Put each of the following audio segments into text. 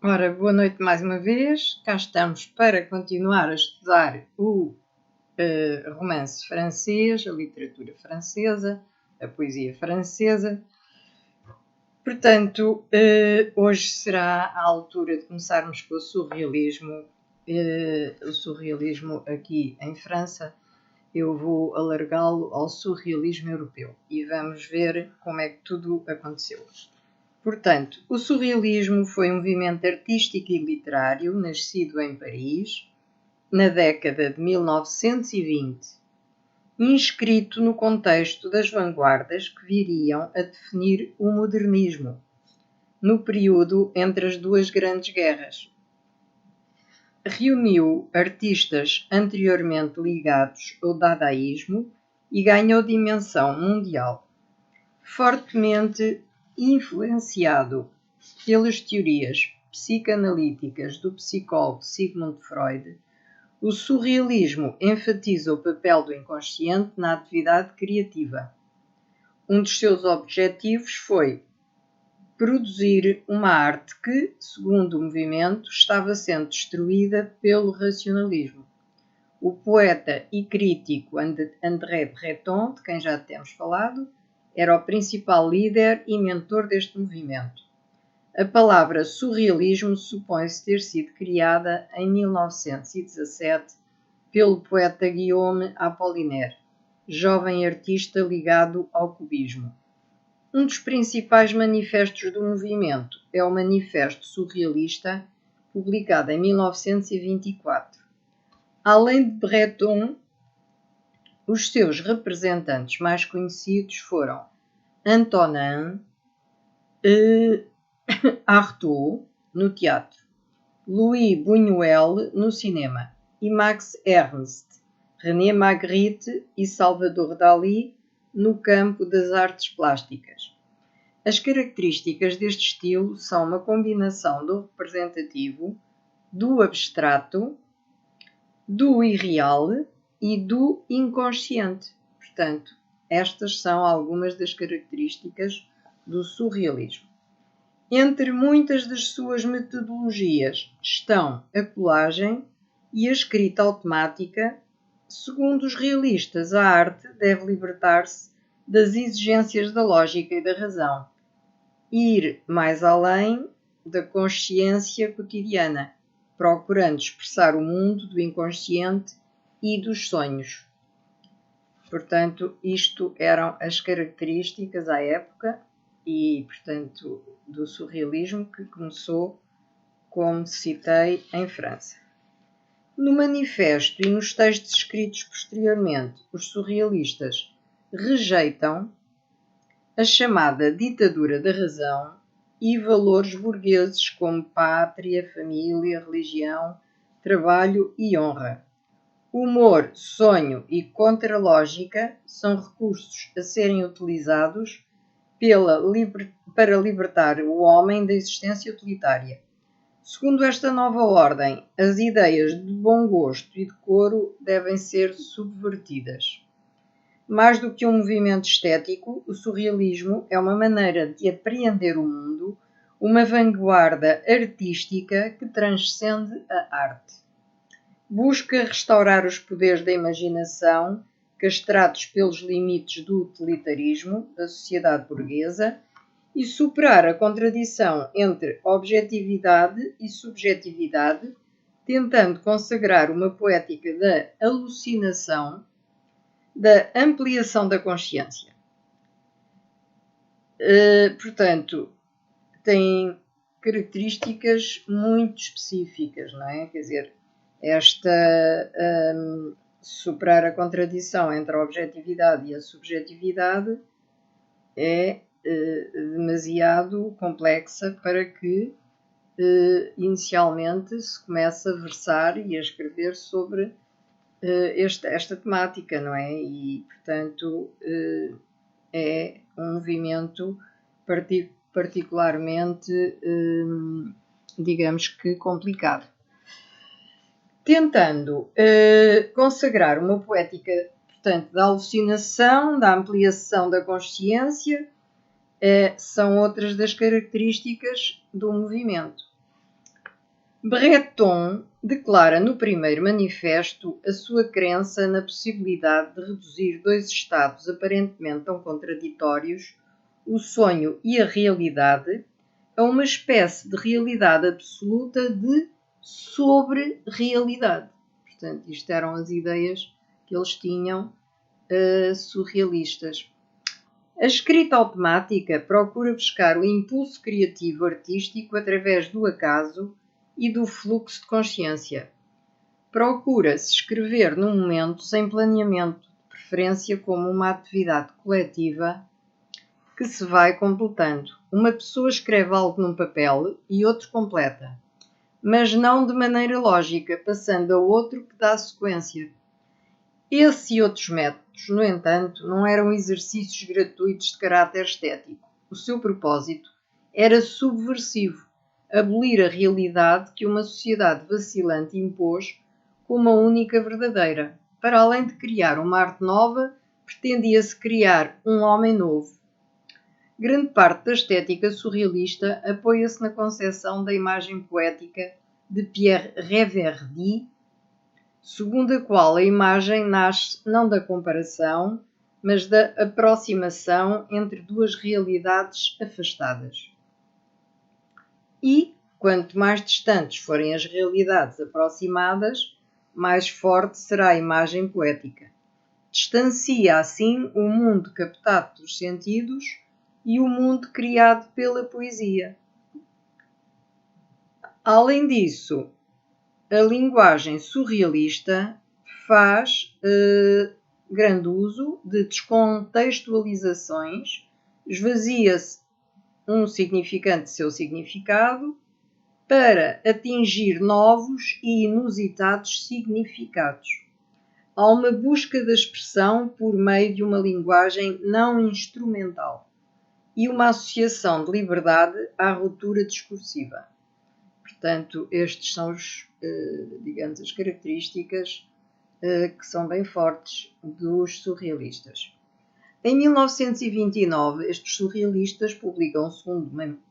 Ora, boa noite mais uma vez. Cá estamos para continuar a estudar o romance francês, a literatura francesa, a poesia francesa. Portanto, hoje será a altura de começarmos com o surrealismo aqui em França. Eu vou alargá-lo ao surrealismo europeu e vamos ver como é que tudo aconteceu. Portanto, o surrealismo foi um movimento artístico e literário nascido em Paris na década de 1920, inscrito no contexto das vanguardas que viriam a definir o modernismo, no período entre as duas grandes guerras. Reuniu artistas anteriormente ligados ao dadaísmo e ganhou dimensão mundial, fortemente influenciado pelas teorias psicanalíticas do psicólogo Sigmund Freud. O surrealismo enfatiza o papel do inconsciente na atividade criativa. Um dos seus objetivos foi produzir uma arte que, segundo o movimento, estava sendo destruída pelo racionalismo. O poeta e crítico André Breton, de quem já temos falado, era o principal líder e mentor deste movimento. A palavra surrealismo supõe-se ter sido criada em 1917 pelo poeta Guillaume Apollinaire, jovem artista ligado ao cubismo. Um dos principais manifestos do movimento é o Manifesto Surrealista, publicado em 1924. Além de Breton, os seus representantes mais conhecidos foram Antonin Artaud, no teatro, Louis Buñuel, no cinema, e Max Ernst, René Magritte e Salvador Dalí, no campo das artes plásticas. As características deste estilo são uma combinação do representativo, do abstrato, do irreal e do inconsciente. Portanto, estas são algumas das características do surrealismo. Entre muitas das suas metodologias estão a colagem e a escrita automática. Segundo os realistas, a arte deve libertar-se das exigências da lógica e da razão, ir mais além da consciência cotidiana, procurando expressar o mundo do inconsciente e dos sonhos. Portanto, isto eram as características à época e, portanto, do surrealismo que começou, como citei, em França. No manifesto e nos textos escritos posteriormente, os surrealistas rejeitam a chamada ditadura da razão e valores burgueses como pátria, família, religião, trabalho e honra. Humor, sonho e contralógica são recursos a serem utilizados para libertar o homem da existência utilitária. Segundo esta nova ordem, as ideias de bom gosto e decoro devem ser subvertidas. Mais do que um movimento estético, o surrealismo é uma maneira de apreender o mundo, uma vanguarda artística que transcende a arte. Busca restaurar os poderes da imaginação, castrados pelos limites do utilitarismo da sociedade burguesa, e superar a contradição entre objetividade e subjetividade, tentando consagrar uma poética da alucinação, da ampliação da consciência. Portanto, tem características muito específicas, não é? Quer dizer, superar a contradição entre a objetividade e a subjetividade é demasiado complexa para que inicialmente se comece a versar e a escrever sobre esta temática, não é? E, portanto, é um movimento particularmente, digamos que, complicado. Tentando consagrar uma poética, portanto, da alucinação, da ampliação da consciência, são outras das características do movimento. Breton declara no primeiro manifesto a sua crença na possibilidade de reduzir dois estados aparentemente tão contraditórios, o sonho e a realidade, a uma espécie de realidade absoluta de sobre-realidade. Portanto, isto eram as ideias que eles tinham surrealistas. A escrita automática procura buscar o impulso criativo artístico através do acaso e do fluxo de consciência. Procura-se escrever no momento sem planeamento, de preferência como uma atividade coletiva que se vai completando. Uma pessoa escreve algo num papel e outro completa, mas não de maneira lógica, passando a outro que dá sequência. Esse e outros métodos, no entanto, não eram exercícios gratuitos de caráter estético. O seu propósito era subversivo, abolir a realidade que uma sociedade vacilante impôs como a única verdadeira. Para além de criar uma arte nova, pretendia-se criar um homem novo. Grande parte da estética surrealista apoia-se na concepção da imagem poética de Pierre Reverdy, segundo a qual a imagem nasce não da comparação, mas da aproximação entre duas realidades afastadas. E, quanto mais distantes forem as realidades aproximadas, mais forte será a imagem poética. Distancia, assim, o mundo captado pelos sentidos e o mundo criado pela poesia. Além disso, a linguagem surrealista faz grande uso de descontextualizações, esvazia-se um significante de seu significado para atingir novos e inusitados significados. Há uma busca da expressão por meio de uma linguagem não instrumental e uma associação de liberdade à ruptura discursiva. Portanto, estes são as características que são bem fortes dos surrealistas. Em 1929, estes surrealistas publicam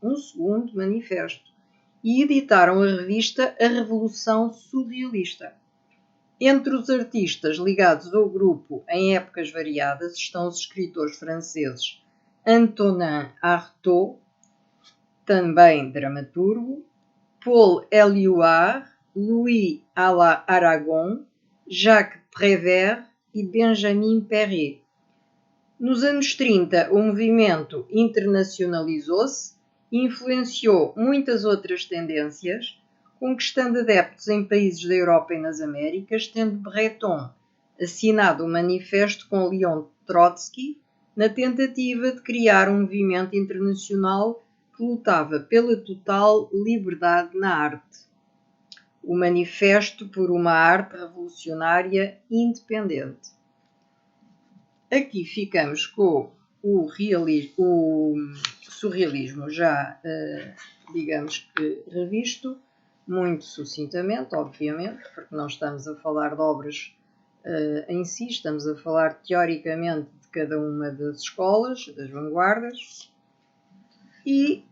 um segundo manifesto e editaram a revista A Revolução Surrealista. Entre os artistas ligados ao grupo em épocas variadas estão os escritores franceses Antonin Artaud, também dramaturgo, Paul Éluard, Louis Aragon, Jacques Prévert e Benjamin Perret. Nos anos 30, o movimento internacionalizou-se e influenciou muitas outras tendências, conquistando adeptos em países da Europa e nas Américas, tendo Breton assinado um manifesto com Leon Trotsky na tentativa de criar um movimento internacional que lutava pela total liberdade na arte. O Manifesto por uma Arte Revolucionária Independente. Aqui ficamos com o surrealismo já, digamos que revisto, muito sucintamente, obviamente, porque não estamos a falar de obras em si, estamos a falar teoricamente de cada uma das escolas, das vanguardas, e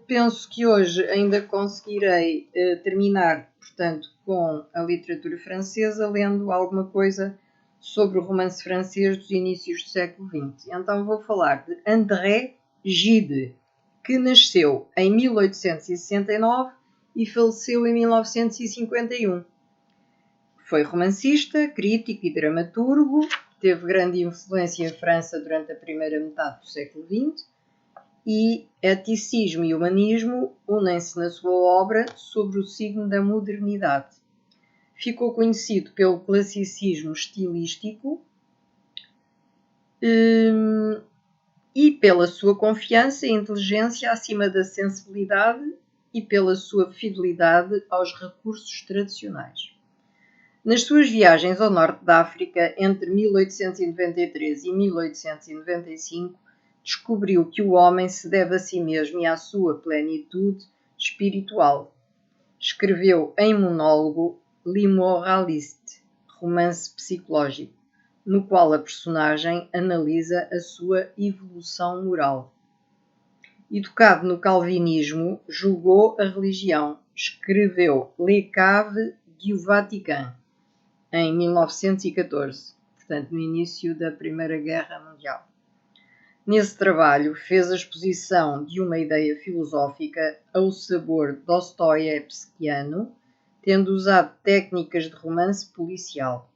penso que hoje ainda conseguirei terminar, portanto, com a literatura francesa, lendo alguma coisa sobre o romance francês dos inícios do século XX. Então vou falar de André Gide, que nasceu em 1869 e faleceu em 1951. Foi romancista, crítico e dramaturgo, teve grande influência em França durante a primeira metade do século XX, e eticismo e humanismo unem-se na sua obra sobre o signo da modernidade. Ficou conhecido pelo classicismo estilístico e pela sua confiança e inteligência acima da sensibilidade e pela sua fidelidade aos recursos tradicionais. Nas suas viagens ao norte da África entre 1893 e 1895, descobriu que o homem se deve a si mesmo e à sua plenitude espiritual. Escreveu em monólogo L'Immoraliste, romance psicológico, no qual a personagem analisa a sua evolução moral. Educado no calvinismo, julgou a religião. Escreveu Les Caves du Vatican, em 1914, portanto, no início da Primeira Guerra Mundial. Nesse trabalho, fez a exposição de uma ideia filosófica ao sabor dostoiévskiano, tendo usado técnicas de romance policial.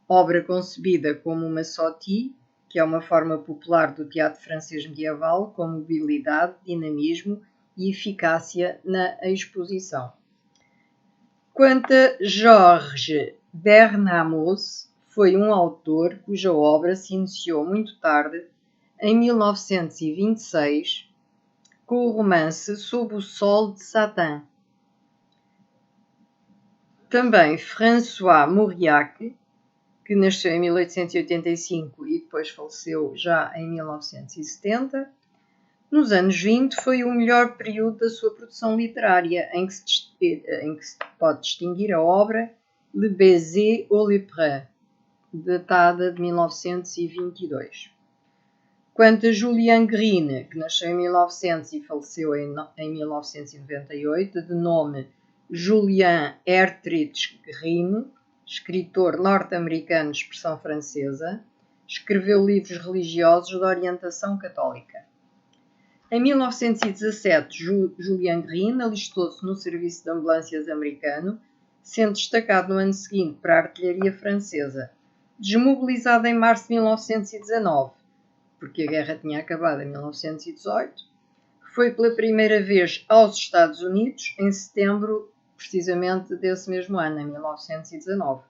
Obra concebida como uma sortie, que é uma forma popular do teatro francês medieval, com mobilidade, dinamismo e eficácia na exposição. Quanto a Georges Bernanos, foi um autor cuja obra se iniciou muito tarde, em 1926, com o romance Sob o Sol de Satã. Também François Mauriac, que nasceu em 1885 e depois faleceu já em 1970, nos anos 20 foi o melhor período da sua produção literária, em que se pode distinguir a obra Le Baiser au Lépreux, datada de 1922. Quanto a Julien Green, que nasceu em 1900 e faleceu em 1998, de nome Julien Ertrich Green, escritor norte-americano de expressão francesa, escreveu livros religiosos de orientação católica. Em 1917, Julien Green alistou-se no serviço de ambulâncias americano, sendo destacado no ano seguinte para a artilharia francesa. Desmobilizado em março de 1919, porque a guerra tinha acabado em 1918, foi pela primeira vez aos Estados Unidos em setembro, precisamente desse mesmo ano, em 1919.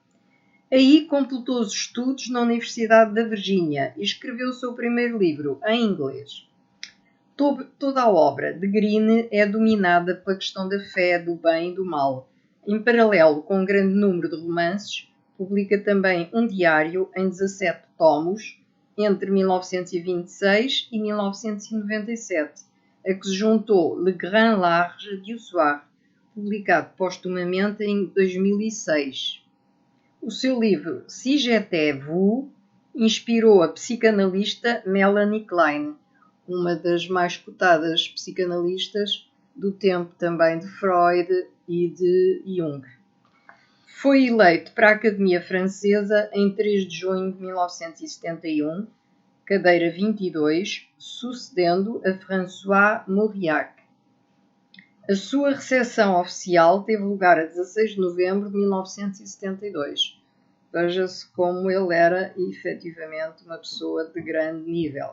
Aí completou os estudos na Universidade da Virgínia e escreveu o seu primeiro livro, em inglês. Toda a obra de Green é dominada pela questão da fé, do bem e do mal. Em paralelo com um grande número de romances, publica também um diário em 17 tomos, entre 1926 e 1997, a que se juntou Le Grand Large du Soir, publicado postumamente em 2006. O seu livro Si j'étais vous inspirou a psicanalista Melanie Klein, uma das mais cotadas psicanalistas do tempo também de Freud e de Jung. Foi eleito para a Academia Francesa em 3 de junho de 1971, cadeira 22, sucedendo a François Mauriac. A sua recepção oficial teve lugar a 16 de novembro de 1972. Veja-se como ele era efetivamente uma pessoa de grande nível.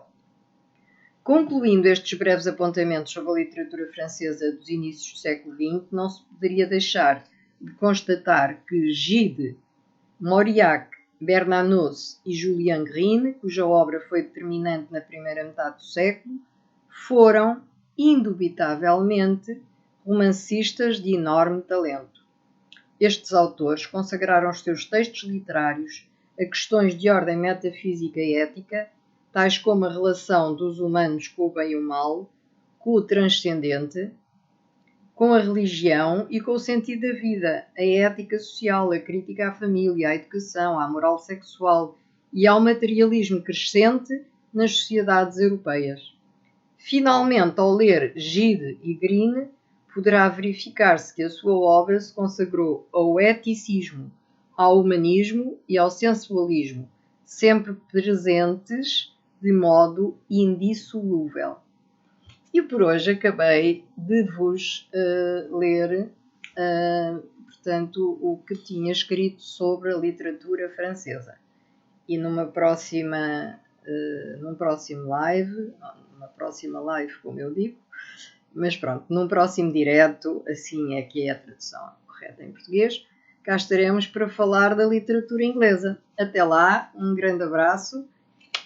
Concluindo estes breves apontamentos sobre a literatura francesa dos inícios do século XX, não se poderia deixar de constatar que Gide, Mauriac, Bernanos e Julien Green, cuja obra foi determinante na primeira metade do século, foram, indubitavelmente, romancistas de enorme talento. Estes autores consagraram os seus textos literários a questões de ordem metafísica e ética, tais como a relação dos humanos com o bem e o mal, com o transcendente, com a religião e com o sentido da vida, a ética social, a crítica à família, à educação, à moral sexual e ao materialismo crescente nas sociedades europeias. Finalmente, ao ler Gide e Green, poderá verificar-se que a sua obra se consagrou ao eticismo, ao humanismo e ao sensualismo, sempre presentes de modo indissolúvel. E por hoje acabei de vos ler, portanto, o que tinha escrito sobre a literatura francesa. E num próximo live, como eu digo, mas pronto, num próximo direto, assim é que é a tradução correta em português, cá estaremos para falar da literatura inglesa. Até lá, um grande abraço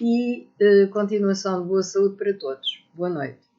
e continuação de boa saúde para todos. Boa noite.